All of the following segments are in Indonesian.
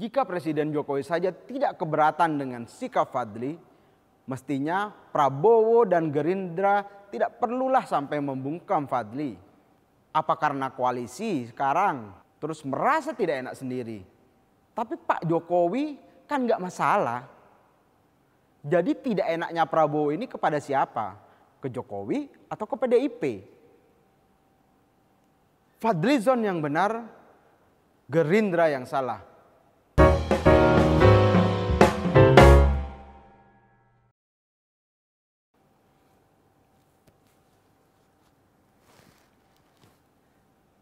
Jika Presiden Jokowi saja tidak keberatan dengan sikap Fadli, mestinya Prabowo dan Gerindra tidak perlulah sampai membungkam Fadli. Apa karena koalisi sekarang terus merasa tidak enak sendiri? Tapi Pak Jokowi kan nggak masalah. Jadi tidak enaknya Prabowo ini kepada siapa? Ke Jokowi atau ke PDIP? Fadlizon yang benar, Gerindra yang salah.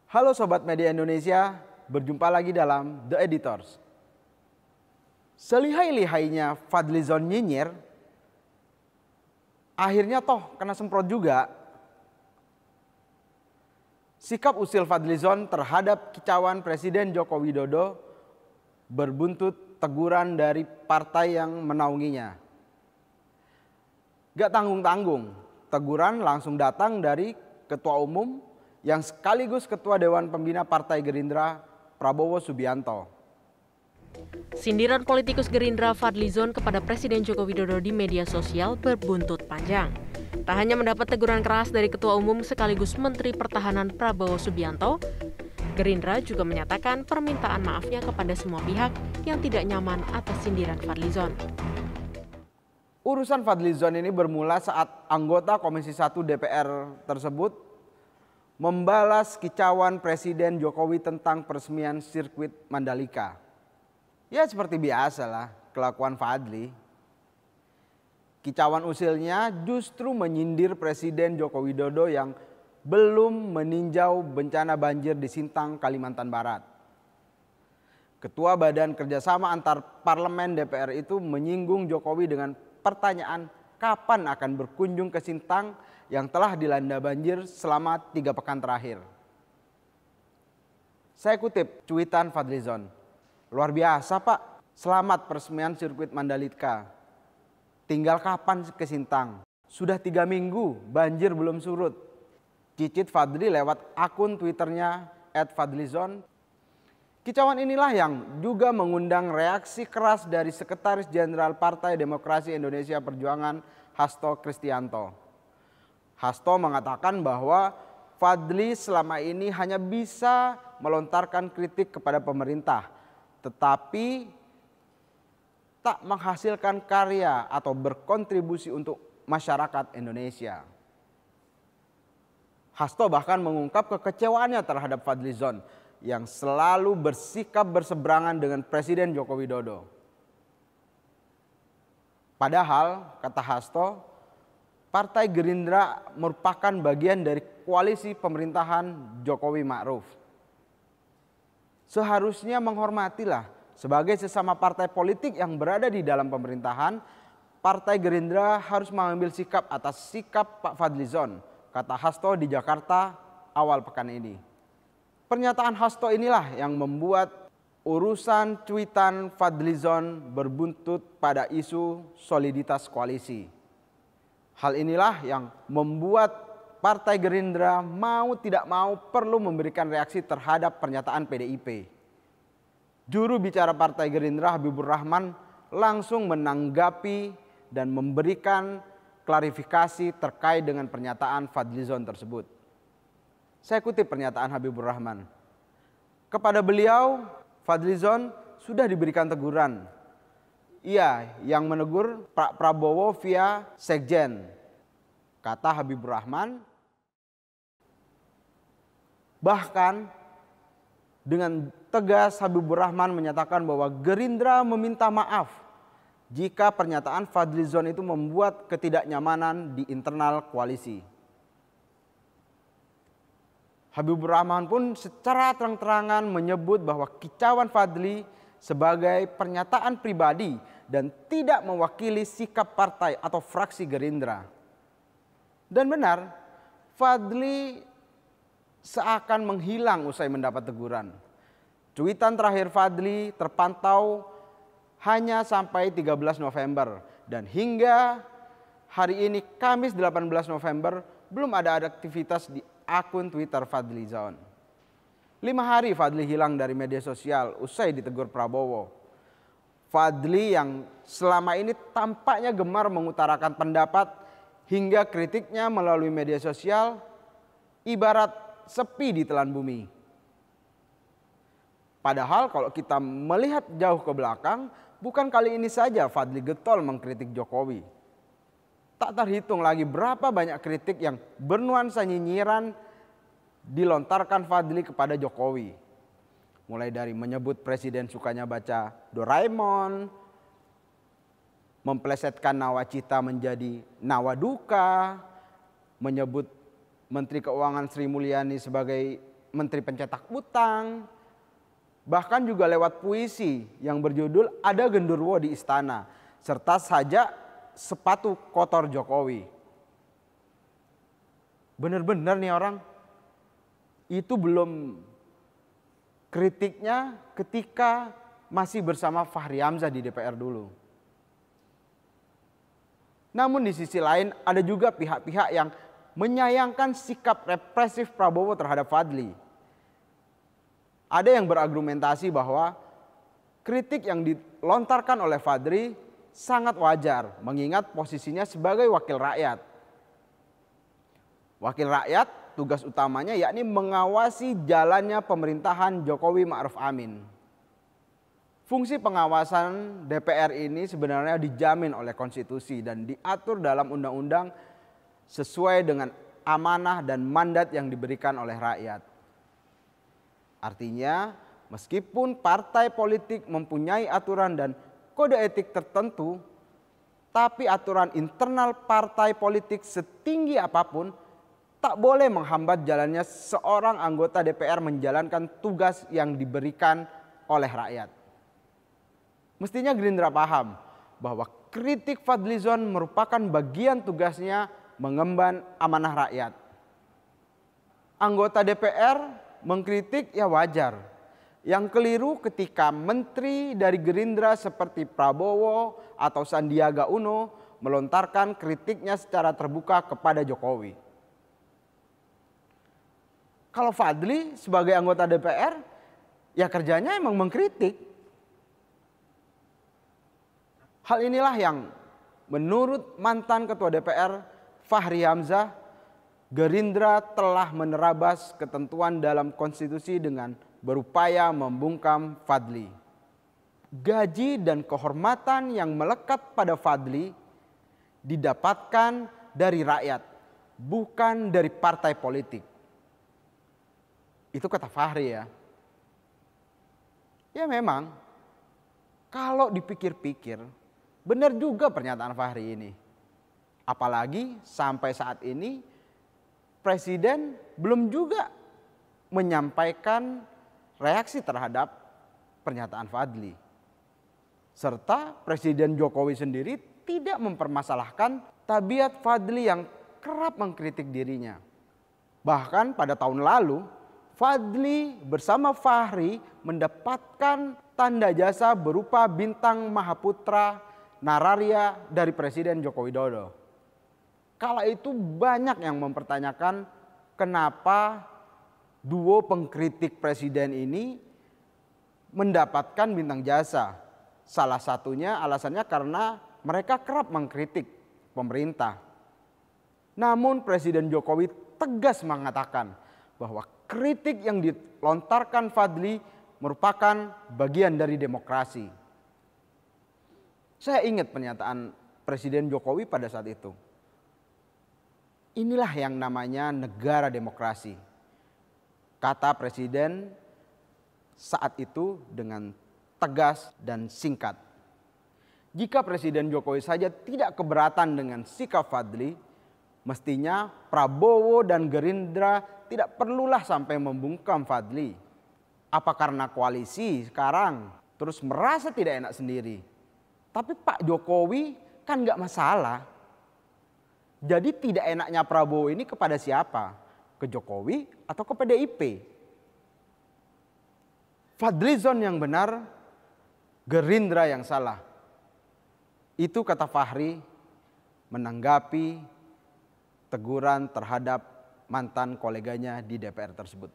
Halo Sobat Media Indonesia, berjumpa lagi dalam The Editors. Selihai-lihainya Fadlizon nyinyir, akhirnya toh kena semprot juga. Sikap usil Fadlizon terhadap kicauan Presiden Joko Widodo berbuntut teguran dari partai yang menaunginya. Gak tanggung-tanggung, teguran langsung datang dari Ketua Umum yang sekaligus Ketua Dewan Pembina Partai Gerindra, Prabowo Subianto. Sindiran politikus Gerindra Fadlizon kepada Presiden Joko Widodo di media sosial berbuntut panjang. Tak hanya mendapat teguran keras dari Ketua Umum sekaligus Menteri Pertahanan Prabowo Subianto, Gerindra juga menyatakan permintaan maafnya kepada semua pihak yang tidak nyaman atas sindiran Fadlizon. Urusan Fadlizon ini bermula saat anggota Komisi 1 DPR tersebut membalas kicauan Presiden Jokowi tentang peresmian sirkuit Mandalika. Ya seperti biasa lah kelakuan Fadli. Kicauan usilnya justru menyindir Presiden Joko Widodo yang belum meninjau bencana banjir di Sintang, Kalimantan Barat. Ketua Badan Kerjasama Antar Parlemen DPR itu menyinggung Jokowi dengan pertanyaan kapan akan berkunjung ke Sintang yang telah dilanda banjir selama 3 pekan terakhir. Saya kutip cuitan Fadlizon. Luar biasa Pak, selamat peresmian sirkuit Mandalika. Tinggal kapan ke Sintang? Sudah 3 minggu banjir belum surut. Cicit Fadli lewat akun Twitternya @fadlizon. Kicauan inilah yang juga mengundang reaksi keras dari Sekretaris Jenderal Partai Demokrasi Indonesia Perjuangan Hasto Kristianto. Hasto mengatakan bahwa Fadli selama ini hanya bisa melontarkan kritik kepada pemerintah, tetapi tak menghasilkan karya atau berkontribusi untuk masyarakat Indonesia. Hasto bahkan mengungkap kekecewaannya terhadap Fadlizon yang selalu bersikap berseberangan dengan Presiden Joko Widodo. Padahal, kata Hasto, Partai Gerindra merupakan bagian dari koalisi pemerintahan Jokowi Ma'ruf. Seharusnya menghormatilah sebagai sesama partai politik yang berada di dalam pemerintahan, Partai Gerindra harus mengambil sikap atas sikap Pak Fadlizon, kata Hasto di Jakarta awal pekan ini. Pernyataan Hasto inilah yang membuat urusan cuitan Fadlizon berbuntut pada isu soliditas koalisi. Hal inilah yang membuat Partai Gerindra mau tidak mau perlu memberikan reaksi terhadap pernyataan PDIP. Juru bicara Partai Gerindra Habibur Rahman langsung menanggapi dan memberikan klarifikasi terkait dengan pernyataan Fadlizon tersebut. Saya kutip pernyataan Habibur Rahman. Kepada beliau, Fadlizon sudah diberikan teguran. Ia yang menegur Pak Prabowo via Sekjen, kata Habibur Rahman. Bahkan dengan tegas Habibur Rahman menyatakan bahwa Gerindra meminta maaf jika pernyataan Fadlizon itu membuat ketidaknyamanan di internal koalisi. Habibur Rahman pun secara terang-terangan menyebut bahwa kicauan Fadli sebagai pernyataan pribadi dan tidak mewakili sikap partai atau fraksi Gerindra. Dan benar, Fadli seakan menghilang usai mendapat teguran. Cuitan terakhir Fadli terpantau hanya sampai 13 November dan hingga hari ini Kamis 18 November belum ada aktivitas di akun Twitter Fadlizon. 5 hari Fadli hilang dari media sosial usai ditegur Prabowo. Fadli yang selama ini tampaknya gemar mengutarakan pendapat hingga kritiknya melalui media sosial ibarat sepi di telan bumi. Padahal kalau kita melihat jauh ke belakang, bukan kali ini saja Fadli getol mengkritik Jokowi. Tak terhitung lagi berapa banyak kritik yang bernuansa nyinyiran dilontarkan Fadli kepada Jokowi. Mulai dari menyebut presiden sukanya baca Doraemon, memplesetkan nawacita menjadi nawaduka, menyebut Menteri Keuangan Sri Mulyani sebagai Menteri Pencetak Utang, bahkan juga lewat puisi yang berjudul Ada Genderuwo di Istana, serta sajak sepatu kotor Jokowi. Benar-benar nih orang, itu belum kritiknya ketika masih bersama Fahri Hamzah di DPR dulu. Namun di sisi lain ada juga pihak-pihak yang menyayangkan sikap represif Prabowo terhadap Fadli. Ada yang berargumentasi bahwa kritik yang dilontarkan oleh Fadli sangat wajar mengingat posisinya sebagai wakil rakyat. Wakil rakyat tugas utamanya yakni mengawasi jalannya pemerintahan Jokowi Ma'ruf Amin. Fungsi pengawasan DPR ini sebenarnya dijamin oleh konstitusi dan diatur dalam undang-undang sesuai dengan amanah dan mandat yang diberikan oleh rakyat. Artinya, meskipun partai politik mempunyai aturan dan kode etik tertentu, tapi aturan internal partai politik setinggi apapun tak boleh menghambat jalannya seorang anggota DPR menjalankan tugas yang diberikan oleh rakyat. Mestinya Gerindra paham bahwa kritik Fadlizon merupakan bagian tugasnya mengemban amanah rakyat. Anggota DPR mengkritik ya wajar. Yang keliru ketika menteri dari Gerindra seperti Prabowo atau Sandiaga Uno melontarkan kritiknya secara terbuka kepada Jokowi. Kalau Fadli sebagai anggota DPR, ya kerjanya emang mengkritik. Hal inilah yang menurut mantan Ketua DPR Fahri Hamzah, Gerindra telah menerabas ketentuan dalam konstitusi dengan berupaya membungkam Fadli. Gaji dan kehormatan yang melekat pada Fadli didapatkan dari rakyat, bukan dari partai politik. Itu kata Fahri ya. Ya memang, kalau dipikir-pikir, benar juga pernyataan Fahri ini. Apalagi sampai saat ini Presiden belum juga menyampaikan reaksi terhadap pernyataan Fadli. Serta Presiden Jokowi sendiri tidak mempermasalahkan tabiat Fadli yang kerap mengkritik dirinya. Bahkan pada tahun lalu, Fadli bersama Fahri mendapatkan tanda jasa berupa bintang Mahaputra Nararia dari Presiden Joko Widodo. Kala itu banyak yang mempertanyakan kenapa duo pengkritik presiden ini mendapatkan bintang jasa. Salah satunya alasannya karena mereka kerap mengkritik pemerintah. Namun Presiden Jokowi tegas mengatakan bahwa kritik yang dilontarkan Fadli merupakan bagian dari demokrasi. Saya ingat pernyataan Presiden Jokowi pada saat itu. Inilah yang namanya negara demokrasi. Kata Presiden saat itu dengan tegas dan singkat. Jika Presiden Jokowi saja tidak keberatan dengan sikap Fadli, mestinya Prabowo dan Gerindra tidak perlulah sampai membungkam Fadli. Apa karena koalisi sekarang terus merasa tidak enak sendiri? Tapi Pak Jokowi kan gak masalah. Jadi tidak enaknya Prabowo ini kepada siapa? Ke Jokowi atau ke PDIP? Fadlizon yang benar, Gerindra yang salah. Itu kata Fahri menanggapi teguran terhadap mantan koleganya di DPR tersebut.